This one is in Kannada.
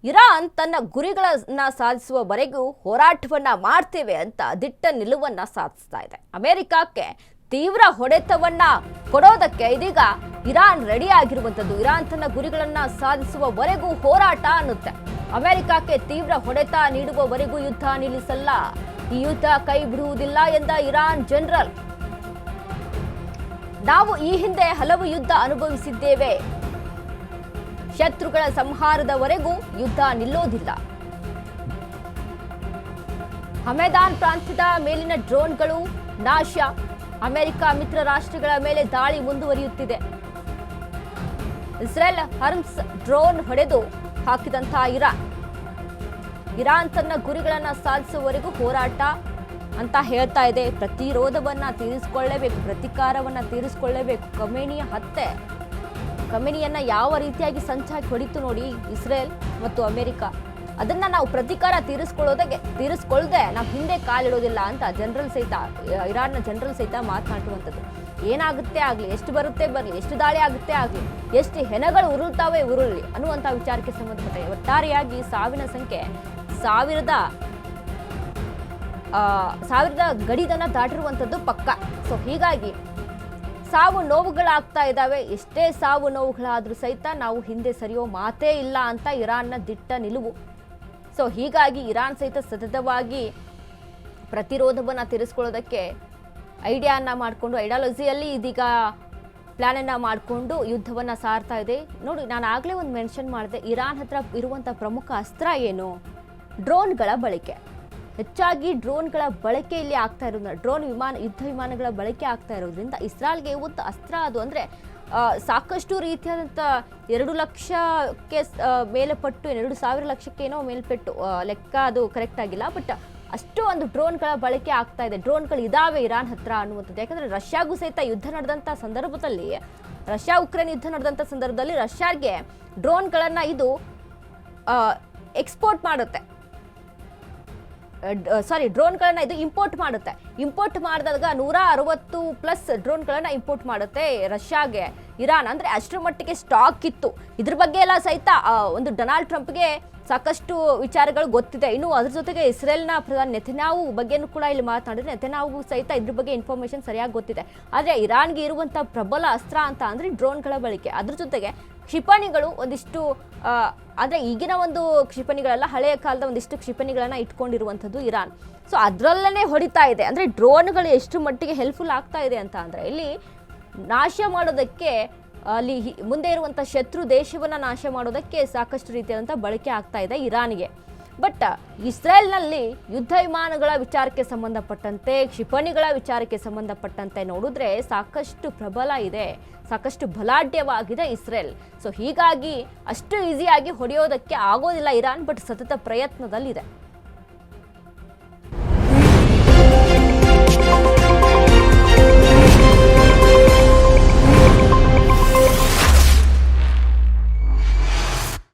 ಇರಾನ್ ತನ್ನ ಗುರಿಗಳನ್ನ ಸಾಧಿಸುವವರೆಗೂ ಹೋರಾಟವನ್ನ ಮಾಡ್ತೇವೆ ಅಂತ ದಿಟ್ಟ ನಿಲುವನ್ನ ಸಾಧಿಸ್ತಾ ಇದೆ. ಅಮೆರಿಕಕ್ಕೆ ತೀವ್ರ ಹೊಡೆತವನ್ನ ಕೊಡೋದಕ್ಕೆ ಇದೀಗ ಇರಾನ್ ರೆಡಿ ಆಗಿರುವಂತದ್ದು. ಇರಾನ್ ತನ್ನ ಗುರಿಗಳನ್ನ ಸಾಧಿಸುವವರೆಗೂ ಹೋರಾಟ ಅನ್ನುತ್ತೆ. ಅಮೆರಿಕಕ್ಕೆ ತೀವ್ರ ಹೊಡೆತ ನೀಡುವವರೆಗೂ ಯುದ್ಧ ನಿಲ್ಲಿಸಲ್ಲ, ಈ ಯುದ್ಧ ಕೈ ಬಿಡುವುದಿಲ್ಲ ಎಂದ ಇರಾನ್ ಜನರಲ್. ನಾವು ಈ ಹಿಂದೆ ಹಲವು ಯುದ್ಧ ಅನುಭವಿಸಿದ್ದೇವೆ, ಶತ್ರುಗಳ ಸಂಹಾರದವರೆಗೂ ಯುದ್ಧ ನಿಲ್ಲೋದಿಲ್ಲ. ಹಮೆದಾನ್ ಪ್ರಾಂತ್ಯದ ಮೇಲಿನ ಡ್ರೋನ್ಗಳು ನಾಶ, ಅಮೆರಿಕ ಮಿತ್ರ ರಾಷ್ಟ್ರಗಳ ಮೇಲೆ ದಾಳಿ ಮುಂದುವರಿಯುತ್ತಿದೆ. ಇಸ್ರೇಲ್ ಹರ್ಮ್ಸ್ ಡ್ರೋನ್ ಹೊಡೆದು ಹಾಕಿದಂತಹ ಇರಾನ್ ತನ್ನ ಗುರಿಗಳನ್ನ ಸಾಧಿಸುವವರೆಗೂ ಹೋರಾಟ ಅಂತ ಹೇಳ್ತಾ ಇದೆ. ಪ್ರತಿರೋಧವನ್ನ ತೀರಿಸಿಕೊಳ್ಳಲೇಬೇಕು, ಪ್ರತಿಕಾರವನ್ನ ತೀರಿಸಿಕೊಳ್ಳಲೇಬೇಕು. ಖಮೇನಿಯನ್ನ ಯಾವ ರೀತಿಯಾಗಿ ಸಂಚಾಗಿ ಹೊಡಿತು ನೋಡಿ ಇಸ್ರೇಲ್ ಮತ್ತು ಅಮೆರಿಕ, ಅದನ್ನ ನಾವು ಪ್ರತಿಕಾರ ತೀರಿಸ್ಕೊಳ್ಳದೆ ನಾವು ಹಿಂದೆ ಕಾಲಿಡೋದಿಲ್ಲ ಅಂತ ಜನರಲ್ ಸಹಿತ, ಇರಾನ್ನ ಜನರಲ್ ಸಹಿತ ಮಾತನಾಡುವಂಥದ್ದು. ಏನಾಗುತ್ತೆ ಆಗಲಿ, ಎಷ್ಟು ಬರುತ್ತೆ ಬರಲಿ, ಎಷ್ಟು ದಾಳಿ ಆಗುತ್ತೆ ಆಗಲಿ, ಎಷ್ಟು ಹೆಣಗಳು ಉರುಳ್ತಾವೆ ಉರುಳಿ ಅನ್ನುವಂಥ ವಿಚಾರಕ್ಕೆ ಸಂಬಂಧಪಟ್ಟ ಒಟ್ಟಾರೆಯಾಗಿ ಸಾವಿನ ಸಂಖ್ಯೆ ಸಾವಿರದ ಗಡಿದನ್ನ ದಾಟಿರುವಂಥದ್ದು ಪಕ್ಕ. ಸೊ ಹೀಗಾಗಿ ಸಾವು ನೋವುಗಳಾಗ್ತಾ ಇದ್ದಾವೆ. ಎಷ್ಟೇ ಸಾವು ನೋವುಗಳಾದ್ರೂ ಸಹಿತ ನಾವು ಹಿಂದೆ ಸರಿಯೋ ಮಾತೇ ಇಲ್ಲ ಅಂತ ಇರಾನ್ನ ದಿಟ್ಟ ನಿಲುವು. ಸೊ ಹೀಗಾಗಿ ಇರಾನ್ ಸಹಿತ ಸತತವಾಗಿ ಪ್ರತಿರೋಧವನ್ನು ತೀರಿಸ್ಕೊಳ್ಳೋದಕ್ಕೆ ಐಡಿಯಾಲಜಿಯಲ್ಲಿ ಇದೀಗ ಪ್ಲಾನನ್ನು ಮಾಡಿಕೊಂಡು ಯುದ್ಧವನ್ನು ಸಾರ್ತಾ ಇದೆ. ನೋಡಿ, ನಾನು ಆಗಲೇ ಒಂದು ಮೆನ್ಷನ್ ಮಾಡಿದೆ, ಇರಾನ್ ಹತ್ರ ಇರುವಂಥ ಪ್ರಮುಖ ಅಸ್ತ್ರ ಏನು? ಡ್ರೋನ್ಗಳ ಬಳಕೆ. ಹೆಚ್ಚಾಗಿ ಡ್ರೋನ್ಗಳ ಬಳಕೆ ಇಲ್ಲಿ ಆಗ್ತಾ ಇರೋದ್ರಿಂದ, ಯುದ್ಧ ವಿಮಾನಗಳ ಬಳಕೆ ಆಗ್ತಾ ಇರೋದ್ರಿಂದ ಇಸ್ರಾಲ್ಗೆ ಒಂದು ಅಸ್ತ್ರ ಅದು. ಅಂದರೆ ಸಾಕಷ್ಟು ರೀತಿಯಾದಂಥ 2 ಲಕ್ಷಕ್ಕೆ ಮೇಲೆ ಪಟ್ಟು, 2,000 ಲಕ್ಷಕ್ಕೇನೋ ಮೇಲ್ಪಟ್ಟು, ಲೆಕ್ಕ ಅದು ಕರೆಕ್ಟ್ ಆಗಿಲ್ಲ, ಬಟ್ ಅಷ್ಟು ಒಂದು ಡ್ರೋನ್ಗಳ ಬಳಕೆ ಆಗ್ತಾ ಇದೆ. ಡ್ರೋನ್ಗಳು ಇದಾವೆ ಇರಾನ್ ಹತ್ರ ಅನ್ನುವಂಥದ್ದು. ಯಾಕಂದರೆ ರಷ್ಯಾಗೂ ಸಹಿತ ಯುದ್ಧ ನಡೆದಂಥ ಸಂದರ್ಭದಲ್ಲಿ, ಉಕ್ರೇನ್ ಯುದ್ಧ ನಡೆದಂಥ ಸಂದರ್ಭದಲ್ಲಿ ರಷ್ಯಾಗೆ ಡ್ರೋನ್ಗಳನ್ನು ಇದು ಎಕ್ಸ್ಪೋರ್ಟ್ ಮಾಡುತ್ತೆ, ಡ್ರೋನ್ಗಳನ್ನ ಇದು ಇಂಪೋರ್ಟ್ ಮಾಡುತ್ತೆ. ಇಂಪೋರ್ಟ್ ಮಾಡಿದಾಗ 160+ ಡ್ರೋನ್ಗಳನ್ನ ಇಂಪೋರ್ಟ್ ಮಾಡುತ್ತೆ ರಷ್ಯಾಗೆ ಇರಾನ್. ಅಂದರೆ ಅಷ್ಟರ ಮಟ್ಟಿಗೆ ಸ್ಟಾಕ್ ಇತ್ತು. ಇದ್ರ ಬಗ್ಗೆ ಎಲ್ಲ ಸಹಿತ ಒಂದು ಡೊನಾಲ್ಡ್ ಟ್ರಂಪ್ಗೆ ಸಾಕಷ್ಟು ವಿಚಾರಗಳು ಗೊತ್ತಿದೆ. ಇನ್ನು ಅದ್ರ ಜೊತೆಗೆ ಇಸ್ರೇಲ್ನ ಪ್ರಧಾನಿ ನೆತನ್ಯಾಹು ಬಗ್ಗೆನೂ ಕೂಡ ಇಲ್ಲಿ ಮಾತನಾಡಿದ್ರೆ, ನೆತನ್ಯಾಹು ಸಹಿತ ಇದ್ರ ಬಗ್ಗೆ ಇನ್ಫಾರ್ಮೇಷನ್ ಸರಿಯಾಗಿ ಗೊತ್ತಿದೆ. ಆದರೆ ಇರಾನ್ಗೆ ಇರುವಂಥ ಪ್ರಬಲ ಅಸ್ತ್ರ ಅಂತ ಅಂದರೆ ಡ್ರೋನ್ಗಳ ಬಳಕೆ. ಅದ್ರ ಜೊತೆಗೆ ಕ್ಷಿಪಣಿಗಳು ಒಂದಿಷ್ಟು, ಅಂದರೆ ಈಗಿನ ಒಂದು ಕ್ಷಿಪಣಿಗಳೆಲ್ಲ ಹಳೆಯ ಕಾಲದ ಒಂದಿಷ್ಟು ಕ್ಷಿಪಣಿಗಳನ್ನು ಇಟ್ಕೊಂಡಿರುವಂಥದ್ದು ಇರಾನ್. ಸೊ ಅದರಲ್ಲೇ ಹೊಡಿತಾ ಇದೆ. ಅಂದರೆ ಡ್ರೋನ್ಗಳು ಎಷ್ಟು ಮಟ್ಟಿಗೆ ಹೆಲ್ಪ್ಫುಲ್ ಆಗ್ತಾ ಇದೆ ಅಂತ ಅಂದರೆ, ಇಲ್ಲಿ ನಾಶ ಮಾಡೋದಕ್ಕೆ, ಅಲ್ಲಿ ಮುಂದೆ ಇರುವಂಥ ಶತ್ರು ದೇಶವನ್ನು ನಾಶ ಮಾಡೋದಕ್ಕೆ ಸಾಕಷ್ಟು ರೀತಿಯಾದಂಥ ಬಳಕೆ ಆಗ್ತಾ ಇದೆ ಇರಾನ್ಗೆ. ಬಟ್ ಇಸ್ರೇಲ್ನಲ್ಲಿ ಯುದ್ಧ ವಿಮಾನಗಳ ವಿಚಾರಕ್ಕೆ ಸಂಬಂಧಪಟ್ಟಂತೆ, ಕ್ಷಿಪಣಿಗಳ ವಿಚಾರಕ್ಕೆ ಸಂಬಂಧಪಟ್ಟಂತೆ ನೋಡಿದ್ರೆ ಸಾಕಷ್ಟು ಪ್ರಬಲ ಇದೆ, ಸಾಕಷ್ಟು ಬಲಾಢ್ಯವಾಗಿದೆ ಇಸ್ರೇಲ್. ಸೊ ಹೀಗಾಗಿ ಅಷ್ಟು ಈಸಿಯಾಗಿ ಹೊಡೆಯೋದಕ್ಕೆ ಆಗೋದಿಲ್ಲ ಇರಾನ್, ಬಟ್ ಸತತ ಪ್ರಯತ್ನದಲ್ಲಿದೆ.